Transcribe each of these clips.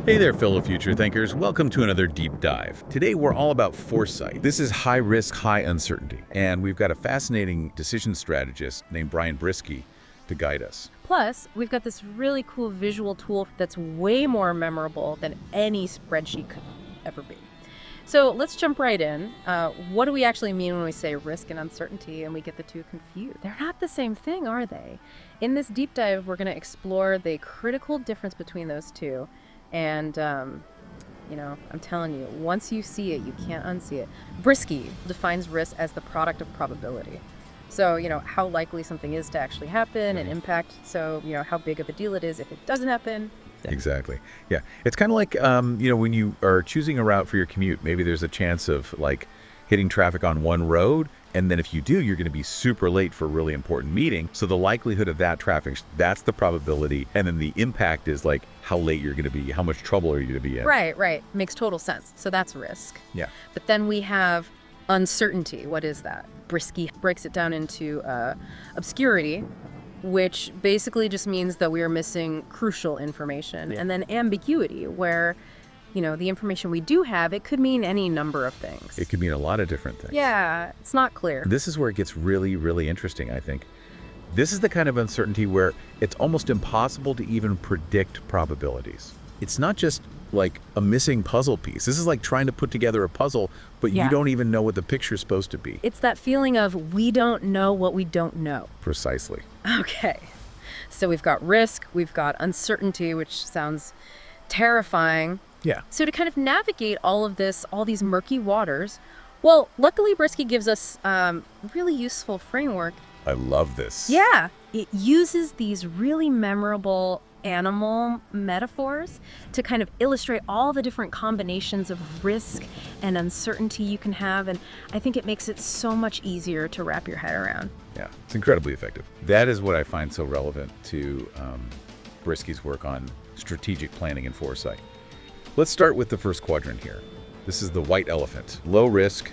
Hey there, fellow future thinkers. Welcome to another deep dive. Today, we're all about foresight. This is high risk, high uncertainty. And we've got a fascinating decision strategist named Brian Brisky to guide us. Plus, we've got this really cool visual tool that's way more memorable than any spreadsheet could ever be. So let's jump right in. What do we actually mean when we say risk and uncertainty and we get the two confused? They're not the same thing, are they? In this deep dive, we're going to explore the critical difference between those two. And, I'm telling you, once you see it, you can't unsee it. Brisky defines risk as the product of probability. So, how likely something is to actually happen and impact. So, how big of a deal it is if it doesn't happen. Exactly. Yeah. It's kind of like, when you are choosing a route for your commute, maybe there's a chance of hitting traffic on one road. And then if you do, you're going to be super late for a really important meeting. So the likelihood of that traffic, that's the probability. And then the impact is how late you're going to be, how much trouble are you going to be in. Right. Makes total sense. So that's risk. Yeah. But then we have uncertainty. What is that? Brisky breaks it down into obscurity, which basically just means that we are missing crucial information. Yeah. And then ambiguity, where the information we do have, it could mean any number of things. It could mean a lot of different things. Yeah, it's not clear. This is where it gets really, really interesting, I think. This is the kind of uncertainty where it's almost impossible to even predict probabilities. It's not just like a missing puzzle piece. This is like trying to put together a puzzle, but you don't even know what the picture's supposed to be. It's that feeling of we don't know what we don't know. Precisely. Okay. So we've got risk, we've got uncertainty, which sounds terrifying. Yeah. So to kind of navigate all of this, all these murky waters, well, luckily Brisky gives us really useful framework. I love this. Yeah. It uses these really memorable animal metaphors to kind of illustrate all the different combinations of risk and uncertainty you can have. And I think it makes it so much easier to wrap your head around. Yeah, it's incredibly effective. That is what I find so relevant to Brisky's work on strategic planning and foresight. Let's start with the first quadrant here. This is the white elephant. Low risk,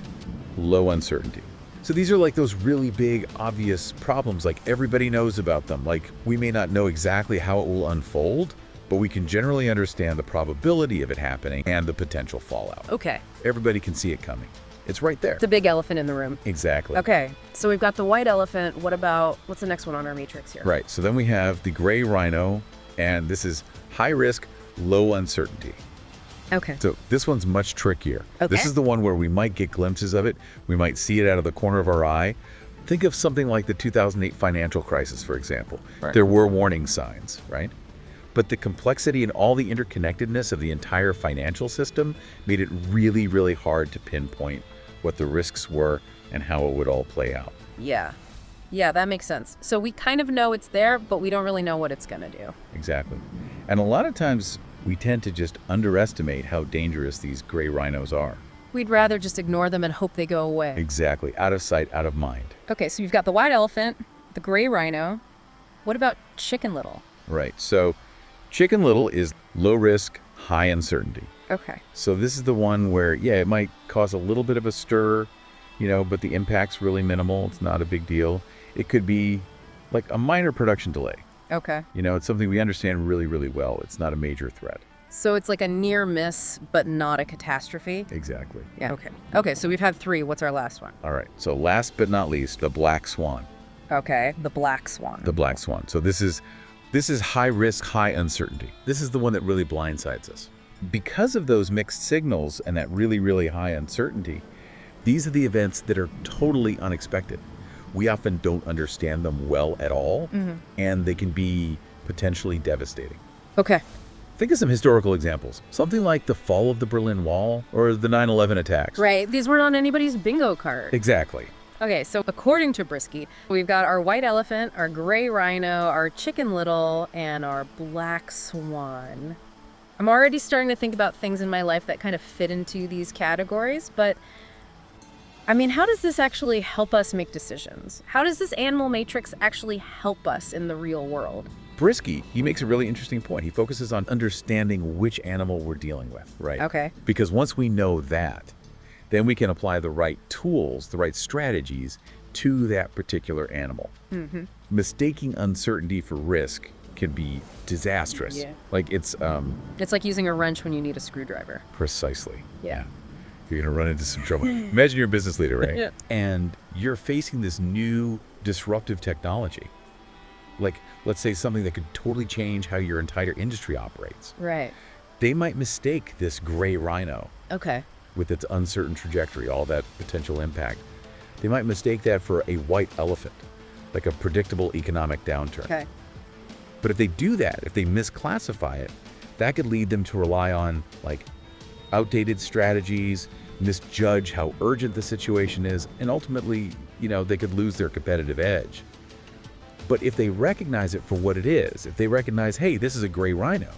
low uncertainty. So these are those really big, obvious problems. Everybody knows about them. We may not know exactly how it will unfold, but we can generally understand the probability of it happening and the potential fallout. Okay. Everybody can see it coming. It's right there. The big elephant in the room. Exactly. Okay. So we've got the white elephant. What's the next one on our matrix here? Right. So then we have the gray rhino, and this is high risk, low uncertainty. Okay. So this one's much trickier. Okay. This is the one where we might get glimpses of it. We might see it out of the corner of our eye. Think of something like the 2008 financial crisis, for example. Right. There were warning signs, right? But the complexity and all the interconnectedness of the entire financial system made it really, really hard to pinpoint what the risks were and how it would all play out. Yeah, that makes sense. So we kind of know it's there, but we don't really know what it's going to do. Exactly. And a lot of times we tend to just underestimate how dangerous these gray rhinos are. We'd rather just ignore them and hope they go away. Exactly. Out of sight, out of mind. Okay, so you've got the white elephant, the gray rhino. What about Chicken Little? Right. So Chicken Little is low risk, high uncertainty. Okay. So this is the one where, it might cause a little bit of a stir, but the impact's really minimal. It's not a big deal. It could be like a minor production delay. Okay. It's something we understand really, really well. It's not a major threat. So it's like a near miss, but not a catastrophe? Exactly. Yeah, okay. Okay, so we've had 3. What's our last one? All right. So last but not least, the black swan. Okay, the black swan. The black swan. So this is high risk, high uncertainty. This is the one that really blindsides us. Because of those mixed signals and that really, really high uncertainty, these are the events that are totally unexpected. We often don't understand them well at all, and they can be potentially devastating. Okay. Think of some historical examples. Something like the fall of the Berlin Wall or the 9/11 attacks. Right. These weren't on anybody's bingo card. Exactly. Okay, so according to Brisky, we've got our white elephant, our gray rhino, our Chicken Little, and our black swan. I'm already starting to think about things in my life that kind of fit into these categories, but how does this actually help us make decisions? How does this animal matrix actually help us in the real world? Brisky, he makes a really interesting point. He focuses on understanding which animal we're dealing with, right? Okay. Because once we know that, then we can apply the right tools, the right strategies to that particular animal. Mistaking uncertainty for risk can be disastrous. Yeah. Like it's It's like using a wrench when you need a screwdriver. precisely. Yeah. You're going to run into some trouble. Imagine you're a business leader, right? Yeah. And you're facing this new disruptive technology. Like, let's say something that could totally change how your entire industry operates. Right. They might mistake this gray rhino Okay. with its uncertain trajectory, all that potential impact. They might mistake that for a white elephant, like a predictable economic downturn. Okay. But if they do that, if they misclassify it, that could lead them to rely on like outdated strategies, misjudge how urgent the situation is, and ultimately, they could lose their competitive edge. But if they recognize it for what it is, if they recognize, hey, this is a gray rhino,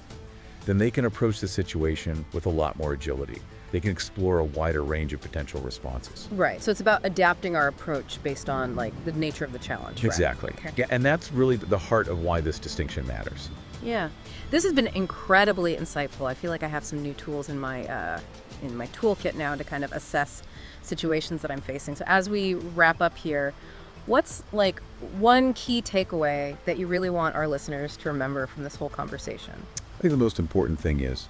then they can approach the situation with a lot more agility. They can explore a wider range of potential responses. Right. So it's about adapting our approach based on like the nature of the challenge. Right? Exactly. Okay. Yeah, and that's really the heart of why this distinction matters. Yeah. This has been incredibly insightful. I feel like I have some new tools in my toolkit now to kind of assess situations that I'm facing. So as we wrap up here, what's like one key takeaway that you really want our listeners to remember from this whole conversation? I think the most important thing is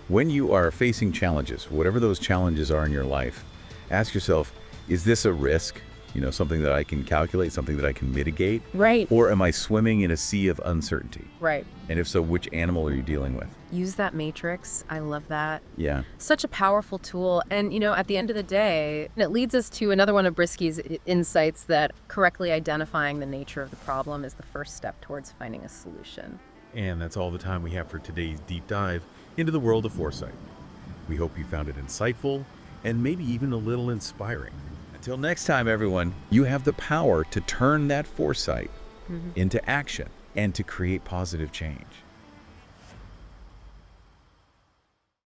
when you are facing challenges, whatever those challenges are in your life, ask yourself, is this a risk? Something that I can calculate, something that I can mitigate? Right. Or am I swimming in a sea of uncertainty? Right. And if so, which animal are you dealing with? Use that matrix. I love that. Yeah. Such a powerful tool. And, at the end of the day, it leads us to another one of Brisky's insights that correctly identifying the nature of the problem is the first step towards finding a solution. And that's all the time we have for today's deep dive into the world of foresight. We hope you found it insightful and maybe even a little inspiring. Until next time, everyone, you have the power to turn that foresight into action and to create positive change.